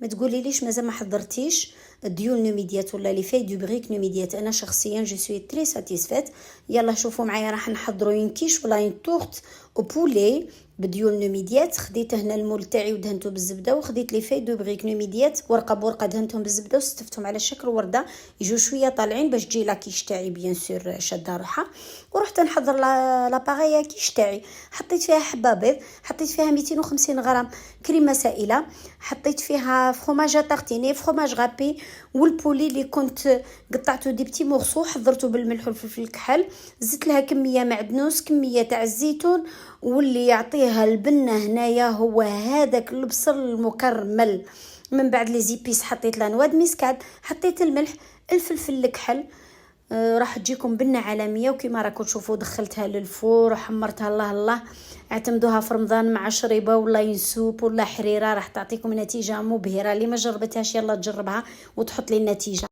ما تقولي ليش مازال ما حضرتيش ديول نوميديات ولا لي في دو بريك نوميديات. انا شخصيا جو سوي تري ساتيسفيت. يلا شوفوا معايا راح نحضروا ين كيش ولا ين طورت او بولي بديول نوميديات. خديت هنا المول تاعي ودهنته بالزبده، وخديت لي في دو بريك نوميديات ورقه بورقه دهنتهم بالزبده وستفتهم على شكل ورده، يجوا شويه طالعين باش تجي لا كيش تاعي بيان سور شاده روحها. ورحت نحضر لاباغي كيش تاعي. حطيت فيها حبه بيض، حطيت فيها 250 غرام كريمه سائله، حطيت فيها فروماج تارتيني، فروماج غابي، والبولي اللي كنت قطعته دي بتي مورسو، حضرته بالملح والفلفل الكحل، زدت لها كميه معدنوس، كميه تاع الزيتون، واللي يعطيها البنه هنايا هو هذاك البصل المكرمل. من بعد لي زيبيس حطيت لا نوا د مسكاد، حطيت الملح، الفلفل الكحل. راح تجيكم بنه عالميه. وكما راكم تشوفوا دخلتها للفور وحمرتها. الله الله، اعتمدوها في رمضان مع شريبه ولا ينسوب ولا حريره، راح تعطيكم نتيجه مبهره. اللي ما جربتهاش يلا تجربها وتحط لي النتيجه.